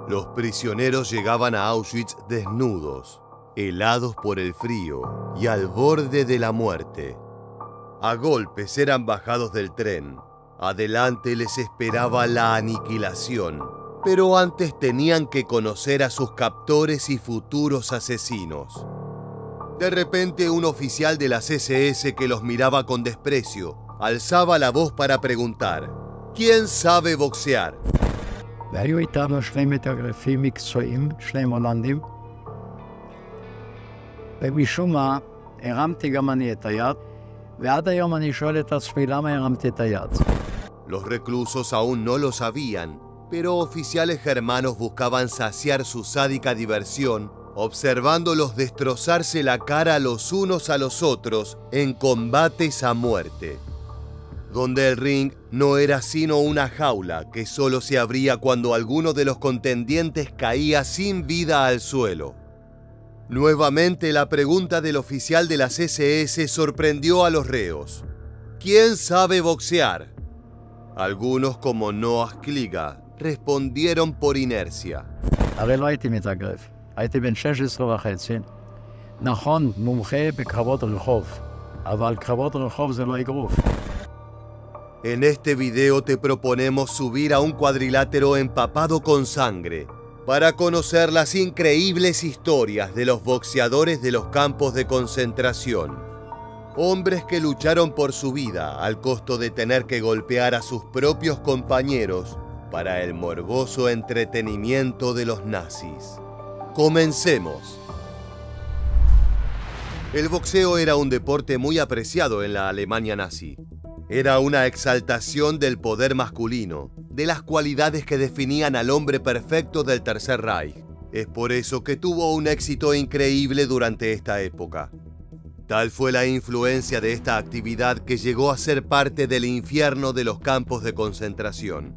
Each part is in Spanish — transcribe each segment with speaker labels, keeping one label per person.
Speaker 1: Los prisioneros llegaban a Auschwitz desnudos, helados por el frío y al borde de la muerte. A golpes eran bajados del tren. Adelante les esperaba la aniquilación, pero antes tenían que conocer a sus captores y futuros asesinos. De repente, un oficial de las SS que los miraba con desprecio alzaba la voz para preguntar: ¿quién sabe boxear?
Speaker 2: והיו איתנו שני מתאגרפים מקצועיים, שני הולנדים, ומשום מה הרמתי גם אני את היד, ועד היום אני שואל את עצמי למה הרמתי את היד.
Speaker 1: Los reclusos aún no lo sabían, pero oficiales germanos buscaban saciar su sádica diversión observándolos destrozarse la cara los unos a los otros en combates a muerte, donde el ring no era sino una jaula que solo se abría cuando alguno de los contendientes caía sin vida al suelo. Nuevamente la pregunta del oficial de las SS sorprendió a los reos. ¿Quién sabe boxear? Algunos, como Noah Kliga, respondieron por inercia.
Speaker 2: הרי לא הייתי מתאגרף, הייתי בן 16 וחצי. נכון, מומחה בקרבות רחוב, אבל קרבות רחוב זה לא אגרוף.
Speaker 1: En este video te proponemos subir a un cuadrilátero empapado con sangre para conocer las increíbles historias de los boxeadores de los campos de concentración. Hombres que lucharon por su vida al costo de tener que golpear a sus propios compañeros para el morboso entretenimiento de los nazis. Comencemos. El boxeo era un deporte muy apreciado en la Alemania nazi. Era una exaltación del poder masculino, de las cualidades que definían al hombre perfecto del Tercer Reich. Es por eso que tuvo un éxito increíble durante esta época. Tal fue la influencia de esta actividad que llegó a ser parte del infierno de los campos de concentración.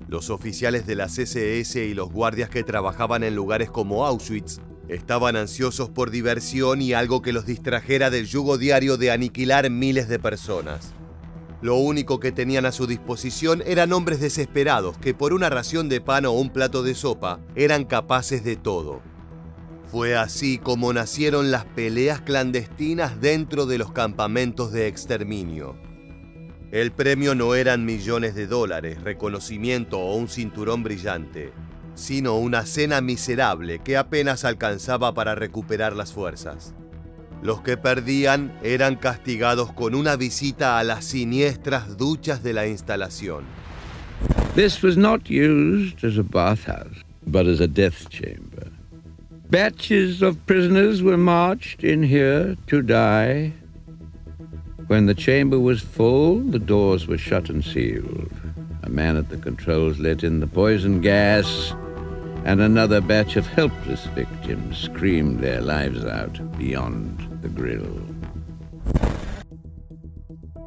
Speaker 1: Los oficiales de las SS y los guardias que trabajaban en lugares como Auschwitz estaban ansiosos por diversión y algo que los distrajera del yugo diario de aniquilar miles de personas. Lo único que tenían a su disposición eran hombres desesperados que por una ración de pan o un plato de sopa eran capaces de todo. Fue así como nacieron las peleas clandestinas dentro de los campamentos de exterminio. El premio no eran millones de dólares, reconocimiento o un cinturón brillante, sino una cena miserable que apenas alcanzaba para recuperar las fuerzas. Los que perdían eran castigados con una visita a las siniestras duchas de la instalación.
Speaker 3: This was not used as a bathhouse, but as a death chamber. Batches of prisoners were marched in here to die. When the chamber was full, the doors were shut and sealed. A man at the controls let in the poison gas, and another batch of helpless victims screamed their lives out beyond the grill.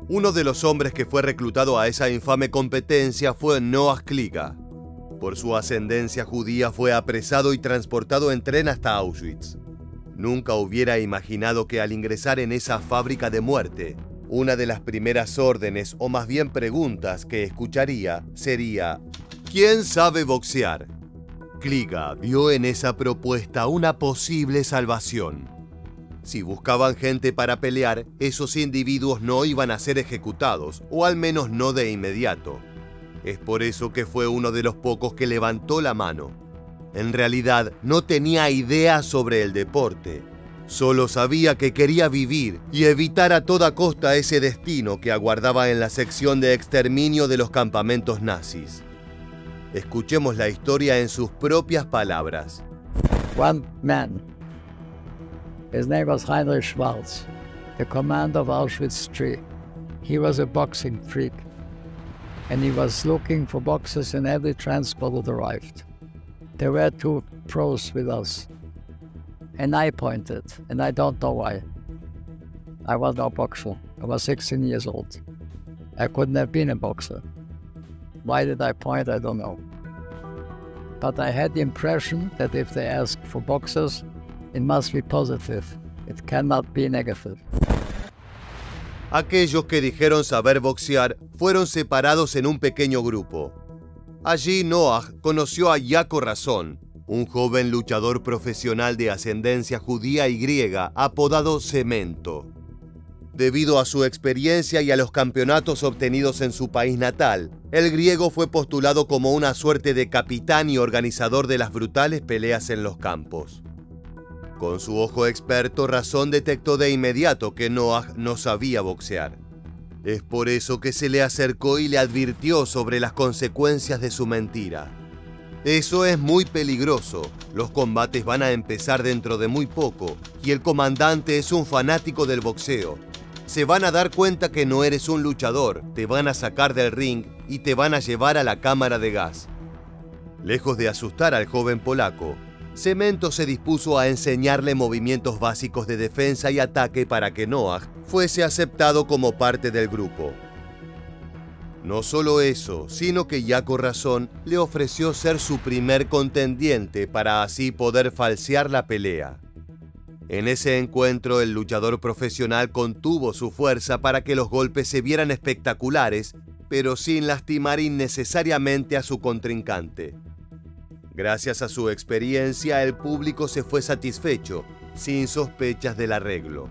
Speaker 1: Uno de los hombres que fue reclutado a esa infame competencia fue Noah Kliga. Por su ascendencia judía fue apresado y transportado en tren hasta Auschwitz. Nunca hubiera imaginado que al ingresar en esa fábrica de muerte, una de las primeras órdenes, o más bien preguntas, que escucharía sería: ¿quién sabe boxear? Kliga vio en esa propuesta una posible salvación. Si buscaban gente para pelear, esos individuos no iban a ser ejecutados, o al menos no de inmediato. Es por eso que fue uno de los pocos que levantó la mano. En realidad, no tenía idea sobre el deporte. Solo sabía que quería vivir y evitar a toda costa ese destino que aguardaba en la sección de exterminio de los campamentos nazis. Escuchemos la historia en sus propias palabras.
Speaker 2: One man, his name was Heinrich Schwarz, the commander of Auschwitz III. He was a boxing freak, and he was looking for boxers in every transport that arrived. There were two pros with us, and I pointed, and I don't know why. I was no boxer. I was 16 years old. I couldn't have been a boxer. Why did I point? I don't know. But I had the impression that if they asked for boxers, it must be positive. It cannot be negative.
Speaker 1: Aquellos que dijeron saber boxear fueron separados en un pequeño grupo. Allí Noah conoció a Jaco Razón, un joven luchador profesional de ascendencia judía y griega apodado Cemento. Debido a su experiencia y a los campeonatos obtenidos en su país natal, el griego fue postulado como una suerte de capitán y organizador de las brutales peleas en los campos. Con su ojo experto, Razón detectó de inmediato que Noah no sabía boxear. Es por eso que se le acercó y le advirtió sobre las consecuencias de su mentira. Eso es muy peligroso. Los combates van a empezar dentro de muy poco y el comandante es un fanático del boxeo. Se van a dar cuenta que no eres un luchador, te van a sacar del ring y te van a llevar a la cámara de gas. Lejos de asustar al joven polaco, Cemento se dispuso a enseñarle movimientos básicos de defensa y ataque para que Noah fuese aceptado como parte del grupo. No solo eso, sino que Jaco Razón le ofreció ser su primer contendiente para así poder falsear la pelea. En ese encuentro, el luchador profesional contuvo su fuerza para que los golpes se vieran espectaculares, pero sin lastimar innecesariamente a su contrincante. Gracias a su experiencia, el público se fue satisfecho, sin sospechas del arreglo.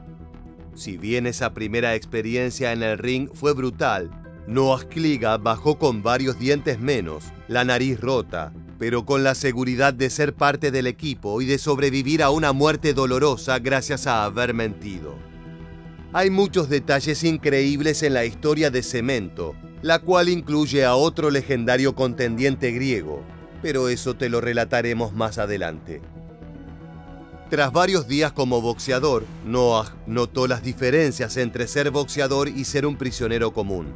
Speaker 1: Si bien esa primera experiencia en el ring fue brutal, Noah Kliga bajó con varios dientes menos, la nariz rota, pero con la seguridad de ser parte del equipo y de sobrevivir a una muerte dolorosa gracias a haber mentido. Hay muchos detalles increíbles en la historia de Cemento, la cual incluye a otro legendario contendiente griego, pero eso te lo relataremos más adelante. Tras varios días como boxeador, Noah notó las diferencias entre ser boxeador y ser un prisionero común.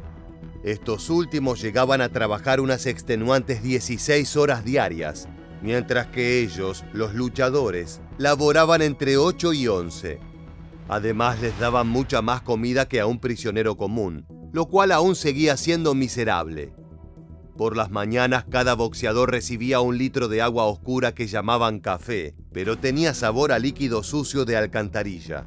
Speaker 1: Estos últimos llegaban a trabajar unas extenuantes 16 horas diarias, mientras que ellos, los luchadores, laboraban entre 8 y 11. Además, les daban mucha más comida que a un prisionero común, lo cual aún seguía siendo miserable. Por las mañanas, cada boxeador recibía 1 litro de agua oscura que llamaban café, pero tenía sabor a líquido sucio de alcantarilla.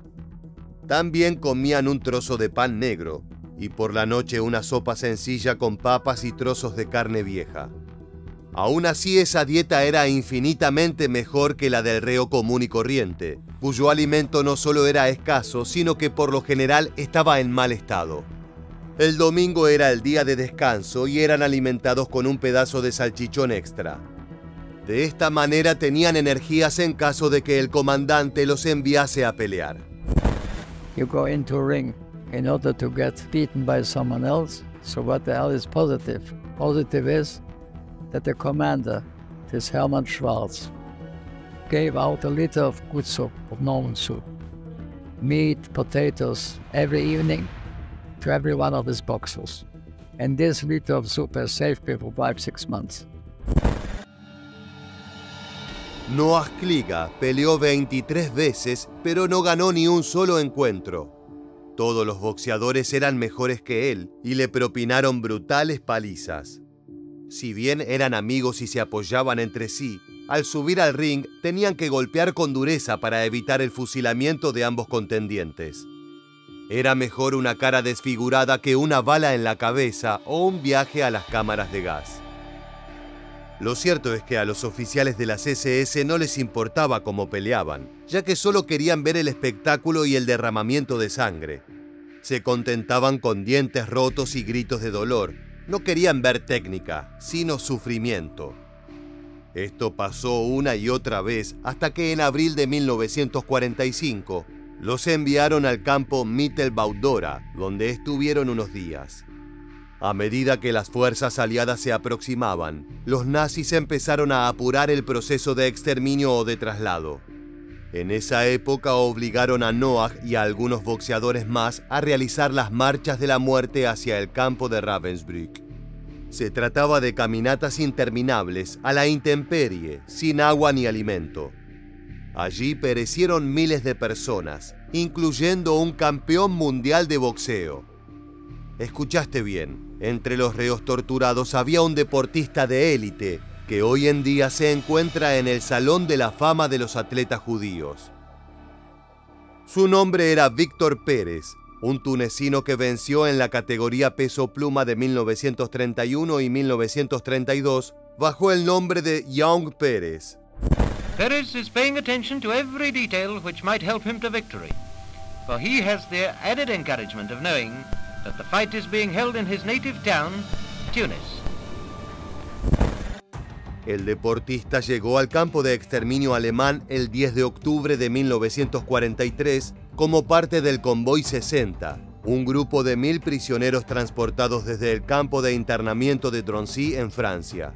Speaker 1: También comían un trozo de pan negro, y por la noche una sopa sencilla con papas y trozos de carne vieja. Aún así, esa dieta era infinitamente mejor que la del reo común y corriente, cuyo alimento no solo era escaso, sino que por lo general estaba en mal estado. El domingo era el día de descanso y eran alimentados con un pedazo de salchichón extra. De esta manera tenían energías en caso de que el comandante los enviase a pelear.
Speaker 2: You go into a ring in order to get beaten by someone else. So what the hell is positive? Positive is that the commander, this Hermann Schwarz, gave out 1 liter of good soup, of normal soup. Meat, potatoes, every evening to every one of his boxers. And this liter of soup has saved me for 5-6 months.
Speaker 1: Noah Kliga peleó 23 veces, pero no ganó ni un solo encuentro. Todos los boxeadores eran mejores que él y le propinaron brutales palizas. Si bien eran amigos y se apoyaban entre sí, al subir al ring tenían que golpear con dureza para evitar el fusilamiento de ambos contendientes. Era mejor una cara desfigurada que una bala en la cabeza o un viaje a las cámaras de gas. Lo cierto es que a los oficiales de las SS no les importaba cómo peleaban, ya que solo querían ver el espectáculo y el derramamiento de sangre. Se contentaban con dientes rotos y gritos de dolor. No querían ver técnica, sino sufrimiento. Esto pasó una y otra vez hasta que en abril de 1945 los enviaron al campo Mittelbau-Dora, donde estuvieron unos días. A medida que las fuerzas aliadas se aproximaban, los nazis empezaron a apurar el proceso de exterminio o de traslado. En esa época obligaron a Noah y a algunos boxeadores más a realizar las marchas de la muerte hacia el campo de Ravensbrück. Se trataba de caminatas interminables, a la intemperie, sin agua ni alimento. Allí perecieron miles de personas, incluyendo un campeón mundial de boxeo. Escuchaste bien, entre los reos torturados había un deportista de élite que hoy en día se encuentra en el Salón de la Fama de los Atletas Judíos. Su nombre era Víctor Pérez, un tunecino que venció en la categoría peso pluma de 1931 y 1932 bajo el nombre de Young Pérez.
Speaker 4: Perez is paying attention to every detail which might help him to victory, for he has the added encouragement of knowing that the fight is being held in his native town, Tunis.
Speaker 1: El deportista llegó al campo de exterminio alemán el 10 de octubre de 1943 como parte del Convoy 60, un grupo de 1000 prisioneros transportados desde el campo de internamiento de Drancy en Francia.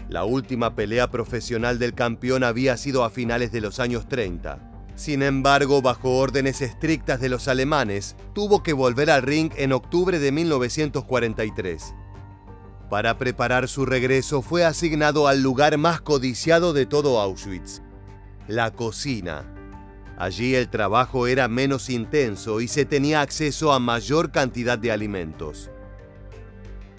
Speaker 1: La última pelea profesional del campeón había sido a finales de los años 30. Sin embargo, bajo órdenes estrictas de los alemanes, tuvo que volver al ring en octubre de 1943. Para preparar su regreso fue asignado al lugar más codiciado de todo Auschwitz, la cocina. Allí el trabajo era menos intenso y se tenía acceso a mayor cantidad de alimentos.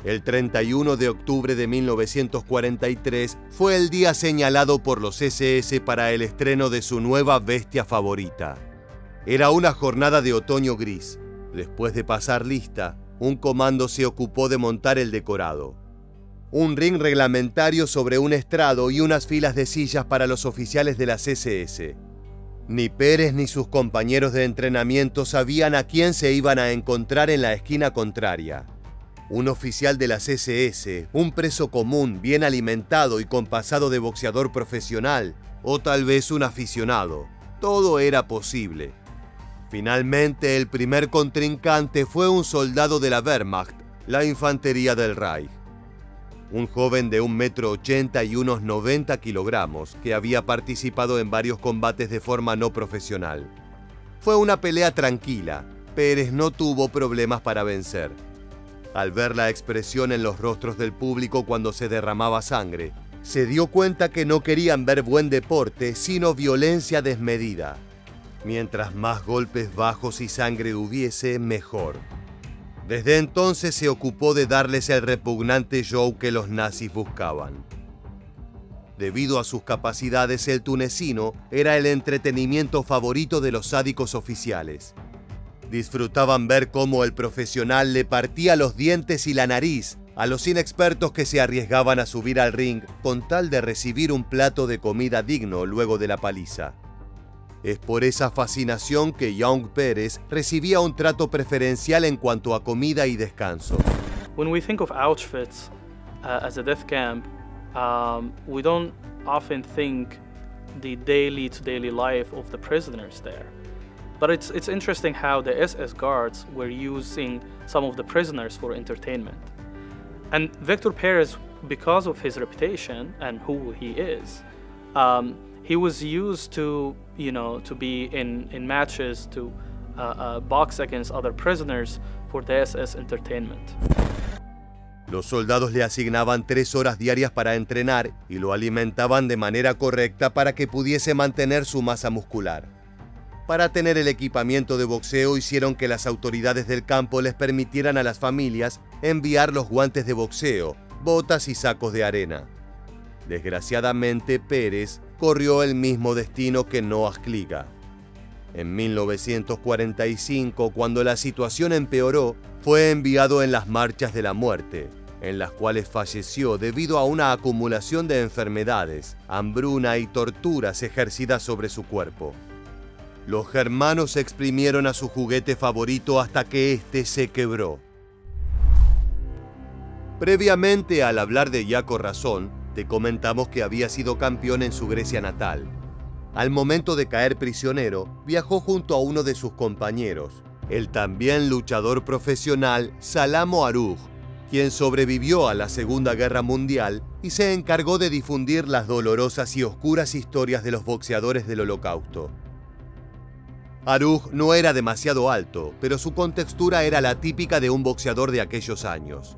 Speaker 1: El 31 de octubre de 1943 fue el día señalado por los SS para el estreno de su nueva bestia favorita. Era una jornada de otoño gris. Después de pasar lista, un comando se ocupó de montar el decorado. Un ring reglamentario sobre un estrado y unas filas de sillas para los oficiales de las SS. Ni Pérez ni sus compañeros de entrenamiento sabían a quién se iban a encontrar en la esquina contraria. Un oficial de las SS, un preso común, bien alimentado y con pasado de boxeador profesional, o tal vez un aficionado. Todo era posible. Finalmente, el primer contrincante fue un soldado de la Wehrmacht, la infantería del Reich. Un joven de 1,80 m y unos 90 kilogramos, que había participado en varios combates de forma no profesional. Fue una pelea tranquila. Pérez no tuvo problemas para vencer. Al ver la expresión en los rostros del público cuando se derramaba sangre, se dio cuenta que no querían ver buen deporte, sino violencia desmedida. Mientras más golpes bajos y sangre hubiese, mejor. Desde entonces se ocupó de darles el repugnante show que los nazis buscaban. Debido a sus capacidades, el tunecino era el entretenimiento favorito de los sádicos oficiales. Disfrutaban ver cómo el profesional le partía los dientes y la nariz a los inexpertos que se arriesgaban a subir al ring con tal de recibir un plato de comida digno luego de la paliza. Es por esa fascinación que Young Pérez recibía un trato preferencial en cuanto a comida y descanso.
Speaker 5: When we think of Auschwitz as a death camp, we don't often think the daily-to-daily life of the prisoners there. But it's interesting how the SS guards were using some of the prisoners for entertainment. And Victor Pérez, because of his reputation and who he is, he was used to, to be in matches, to box against other prisoners for the SS entertainment.
Speaker 1: Los soldados le asignaban 3 horas diarias para entrenar y lo alimentaban de manera correcta para que pudiese mantener su masa muscular. Para tener el equipamiento de boxeo hicieron que las autoridades del campo les permitieran a las familias enviar los guantes de boxeo, botas y sacos de arena. Desgraciadamente, Pérez corrió el mismo destino que Noah Kliga. En 1945, cuando la situación empeoró, fue enviado en las marchas de la muerte, en las cuales falleció debido a una acumulación de enfermedades, hambruna y torturas ejercidas sobre su cuerpo. Los germanos exprimieron a su juguete favorito hasta que éste se quebró. Previamente, al hablar de Jaco Razón, te comentamos que había sido campeón en su Grecia natal. Al momento de caer prisionero, viajó junto a uno de sus compañeros, el también luchador profesional Salamo Aruj, quien sobrevivió a la Segunda Guerra Mundial y se encargó de difundir las dolorosas y oscuras historias de los boxeadores del Holocausto. Aruj no era demasiado alto, pero su contextura era la típica de un boxeador de aquellos años.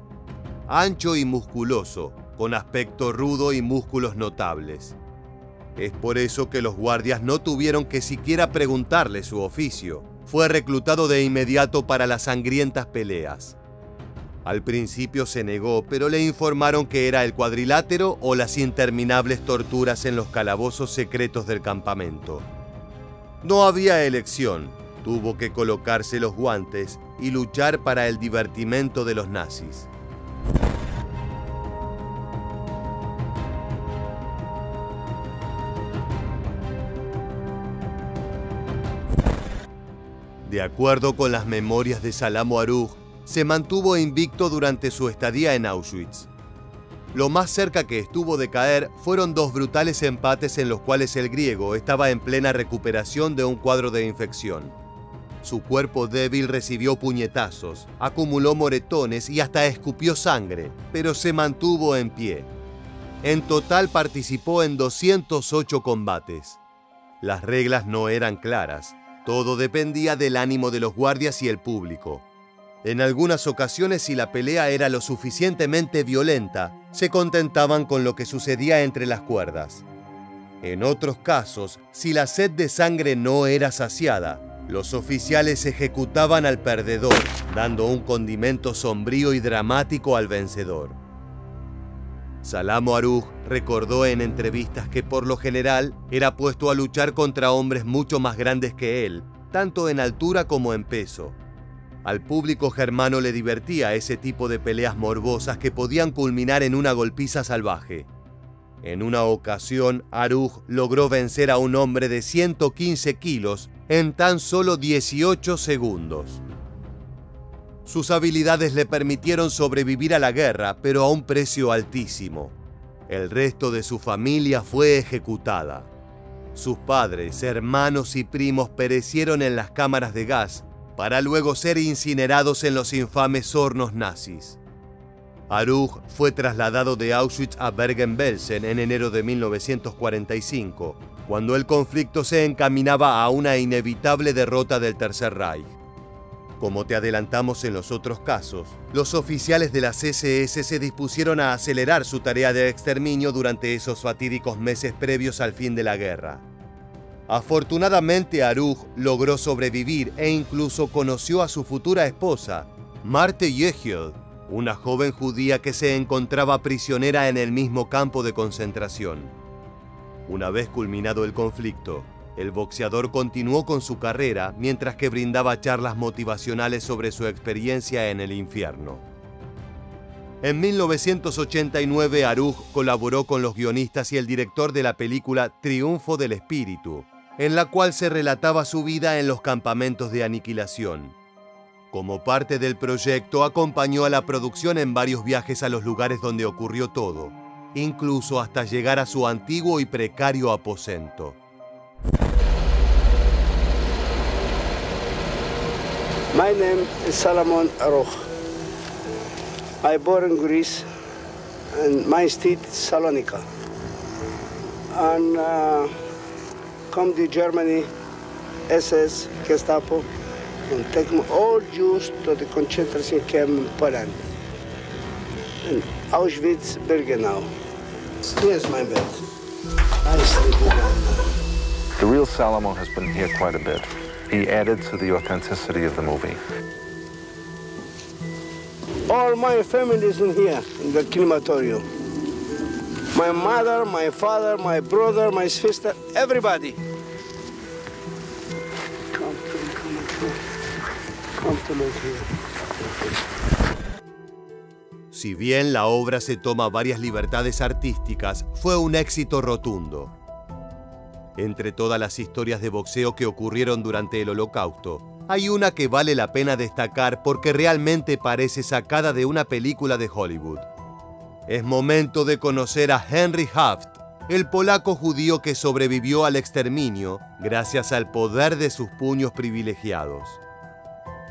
Speaker 1: Ancho y musculoso, con aspecto rudo y músculos notables. Es por eso que los guardias no tuvieron que siquiera preguntarle su oficio. Fue reclutado de inmediato para las sangrientas peleas. Al principio se negó, pero le informaron que era el cuadrilátero o las interminables torturas en los calabozos secretos del campamento. No había elección, tuvo que colocarse los guantes y luchar para el divertimento de los nazis. De acuerdo con las memorias de Salamo Aruj, se mantuvo invicto durante su estadía en Auschwitz. Lo más cerca que estuvo de caer fueron 2 brutales empates en los cuales el griego estaba en plena recuperación de un cuadro de infección. Su cuerpo débil recibió puñetazos, acumuló moretones y hasta escupió sangre, pero se mantuvo en pie. En total participó en 208 combates. Las reglas no eran claras, todo dependía del ánimo de los guardias y el público. En algunas ocasiones, si la pelea era lo suficientemente violenta, se contentaban con lo que sucedía entre las cuerdas. En otros casos, si la sed de sangre no era saciada, los oficiales ejecutaban al perdedor, dando un condimento sombrío y dramático al vencedor. Salamo Aruj recordó en entrevistas que por lo general era puesto a luchar contra hombres mucho más grandes que él, tanto en altura como en peso. Al público germano le divertía ese tipo de peleas morbosas que podían culminar en una golpiza salvaje. En una ocasión, Aruj logró vencer a un hombre de 115 kilos en tan solo 18 segundos. Sus habilidades le permitieron sobrevivir a la guerra, pero a un precio altísimo. El resto de su familia fue ejecutada. Sus padres, hermanos y primos perecieron en las cámaras de gas para luego ser incinerados en los infames hornos nazis. Aruj fue trasladado de Auschwitz a Bergen-Belsen en enero de 1945, cuando el conflicto se encaminaba a una inevitable derrota del Tercer Reich. Como te adelantamos en los otros casos, los oficiales de las SS se dispusieron a acelerar su tarea de exterminio durante esos fatídicos meses previos al fin de la guerra. Afortunadamente, Aruj logró sobrevivir e incluso conoció a su futura esposa, Marte Yehiel, una joven judía que se encontraba prisionera en el mismo campo de concentración. Una vez culminado el conflicto, el boxeador continuó con su carrera mientras que brindaba charlas motivacionales sobre su experiencia en el infierno. En 1989, Aruj colaboró con los guionistas y el director de la película Triunfo del Espíritu, en la cual se relataba su vida en los campamentos de aniquilación. Como parte del proyecto, acompañó a la producción en varios viajes a los lugares donde ocurrió todo, incluso hasta llegar a su antiguo y precario aposento.
Speaker 6: My name is Salomon Aruj. I born in Greece, and my state is Salonika. And come to Germany, SS, Gestapo, and take all Jews to the concentration camp in Poland. In Auschwitz-Birkenau. Here's my bed. I sleep in that.
Speaker 7: The real Salomon has been here quite a bit. He added to the authenticity of the movie.
Speaker 6: All my family is in here, in the crematorium. My mother, my father, my brother, my sister, everybody. Come to look here.
Speaker 1: Si bien la obra se toma varias libertades artísticas, fue un éxito rotundo. Entre todas las historias de boxeo que ocurrieron durante el Holocausto, hay una que vale la pena destacar porque realmente parece sacada de una película de Hollywood. Es momento de conocer a Henry Haft, el polaco judío que sobrevivió al exterminio gracias al poder de sus puños privilegiados.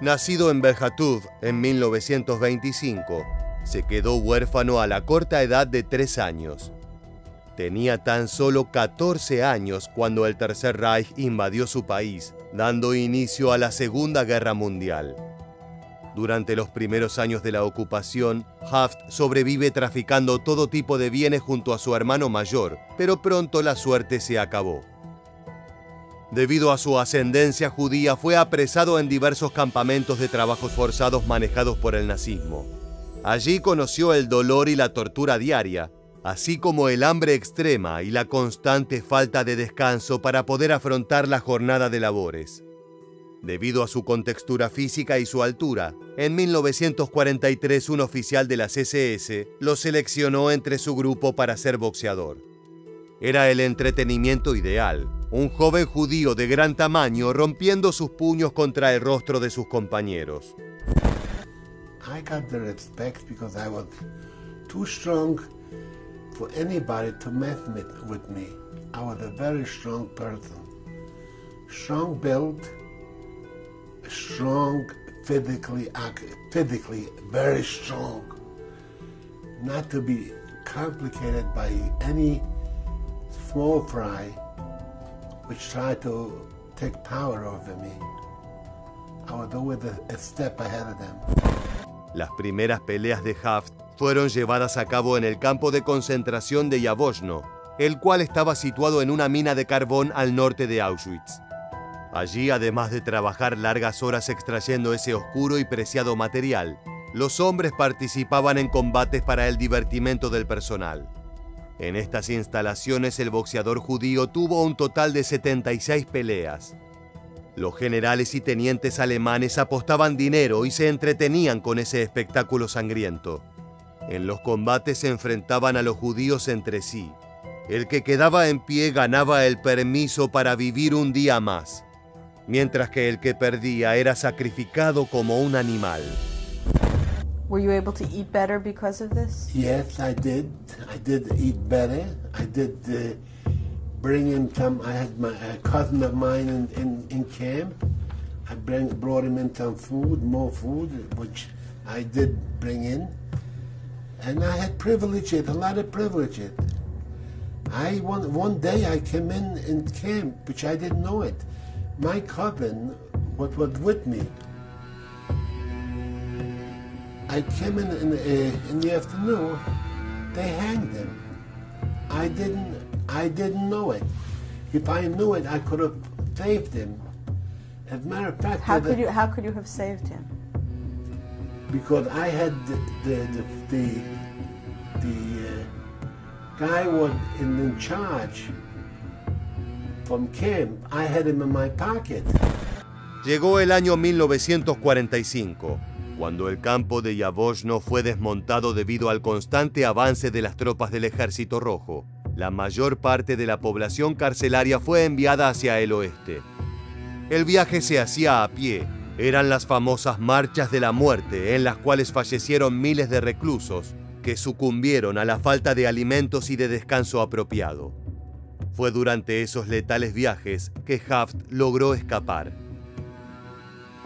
Speaker 1: Nacido en Bełchatów en 1925, se quedó huérfano a la corta edad de 3 años. Tenía tan solo 14 años cuando el Tercer Reich invadió su país, dando inicio a la Segunda Guerra Mundial. Durante los primeros años de la ocupación, Haft sobrevive traficando todo tipo de bienes junto a su hermano mayor, pero pronto la suerte se acabó. Debido a su ascendencia judía, fue apresado en diversos campamentos de trabajos forzados manejados por el nazismo. Allí conoció el dolor y la tortura diaria, así como el hambre extrema y la constante falta de descanso para poder afrontar la jornada de labores. Debido a su contextura física y su altura, en 1943 un oficial de las SS lo seleccionó entre su grupo para ser boxeador. Era el entretenimiento ideal, un joven judío de gran tamaño rompiendo sus puños contra el rostro de sus compañeros.
Speaker 8: I got the respect because I was too strong for anybody to mess with me. I was a very strong person. Strong build, strong physically very strong. Not to be complicated by any small fry which tried to take power over me. I was always a step ahead of them.
Speaker 1: Las primeras peleas de Haft fueron llevadas a cabo en el campo de concentración de Jaworzno, el cual estaba situado en una mina de carbón al norte de Auschwitz. Allí, además de trabajar largas horas extrayendo ese oscuro y preciado material, los hombres participaban en combates para el divertimento del personal. En estas instalaciones, el boxeador judío tuvo un total de 76 peleas. Los generales y tenientes alemanes apostaban dinero y se entretenían con ese espectáculo sangriento. En los combates se enfrentaban a los judíos entre sí. El que quedaba en pie ganaba el permiso para vivir un día más, mientras que el que perdía era sacrificado como un animal.
Speaker 9: Were you able to eat better because of this?
Speaker 8: Yes, I did. I did eat better. I did bring in some. I had a cousin of mine in camp. I brought him in some food, more food, which I did bring in. And I had privileges, a lot of privileges. One day I came in camp, which I didn't know it. My cousin was with me. I came in the afternoon. They hanged him. I didn't know it. If I knew it, I could have saved him. As a matter of fact,
Speaker 9: how could you have saved him?
Speaker 8: Because I had the guy was in charge from camp. I had him in my pocket.
Speaker 1: Llegó el año 1945. Cuando el campo de Jaworzno fue desmontado debido al constante avance de las tropas del Ejército Rojo, la mayor parte de la población carcelaria fue enviada hacia el oeste. El viaje se hacía a pie. Eran las famosas marchas de la muerte, en las cuales fallecieron miles de reclusos que sucumbieron a la falta de alimentos y de descanso apropiado. Fue durante esos letales viajes que Haft logró escapar.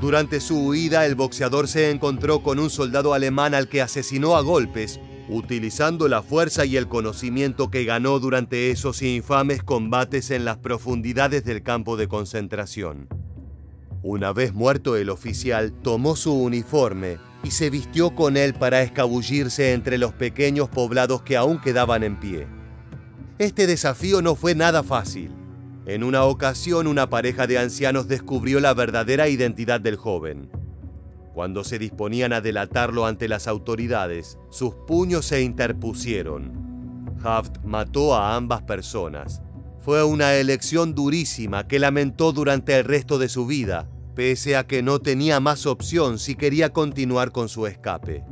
Speaker 1: Durante su huida, el boxeador se encontró con un soldado alemán al que asesinó a golpes, utilizando la fuerza y el conocimiento que ganó durante esos infames combates en las profundidades del campo de concentración. Una vez muerto el oficial, tomó su uniforme y se vistió con él para escabullirse entre los pequeños poblados que aún quedaban en pie. Este desafío no fue nada fácil. En una ocasión, una pareja de ancianos descubrió la verdadera identidad del joven. Cuando se disponían a delatarlo ante las autoridades, sus puños se interpusieron. Haft mató a ambas personas. Fue una elección durísima que lamentó durante el resto de su vida, pese a que no tenía más opción si quería continuar con su escape.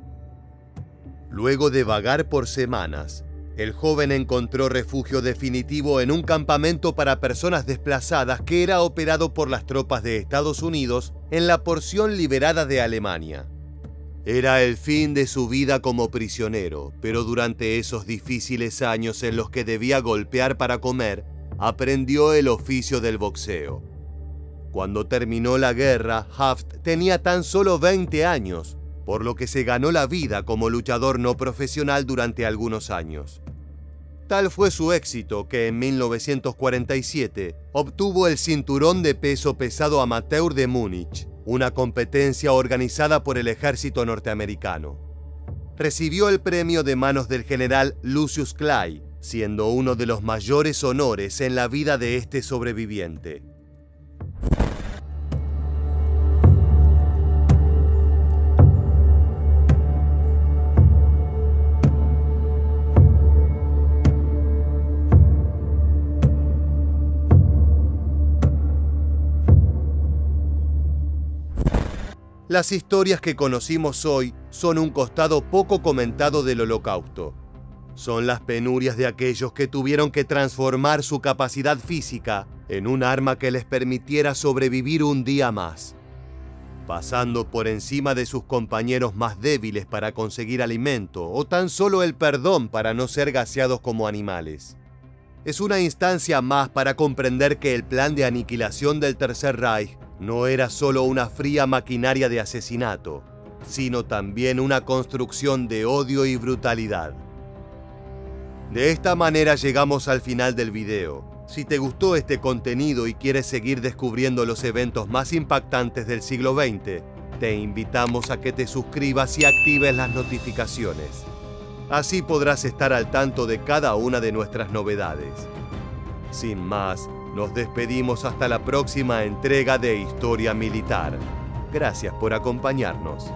Speaker 1: Luego de vagar por semanas, el joven encontró refugio definitivo en un campamento para personas desplazadas que era operado por las tropas de Estados Unidos en la porción liberada de Alemania. Era el fin de su vida como prisionero, pero durante esos difíciles años en los que debía golpear para comer, aprendió el oficio del boxeo. Cuando terminó la guerra, Haft tenía tan solo 20 años, por lo que se ganó la vida como luchador no profesional durante algunos años. Tal fue su éxito que en 1947 obtuvo el cinturón de peso pesado amateur de Múnich, una competencia organizada por el ejército norteamericano. Recibió el premio de manos del general Lucius Clay, siendo uno de los mayores honores en la vida de este sobreviviente. Las historias que conocimos hoy son un costado poco comentado del Holocausto. son las penurias de aquellos que tuvieron que transformar su capacidad física en un arma que les permitiera sobrevivir un día más, pasando por encima de sus compañeros más débiles para conseguir alimento o tan solo el perdón para no ser gaseados como animales. Es una instancia más para comprender que el plan de aniquilación del Tercer Reich no era solo una fría maquinaria de asesinato, sino también una construcción de odio y brutalidad. De esta manera llegamos al final del video. Si te gustó este contenido y quieres seguir descubriendo los eventos más impactantes del siglo XX, te invitamos a que te suscribas y actives las notificaciones. Así podrás estar al tanto de cada una de nuestras novedades. Sin más, nos despedimos hasta la próxima entrega de Historia Militar. Gracias por acompañarnos.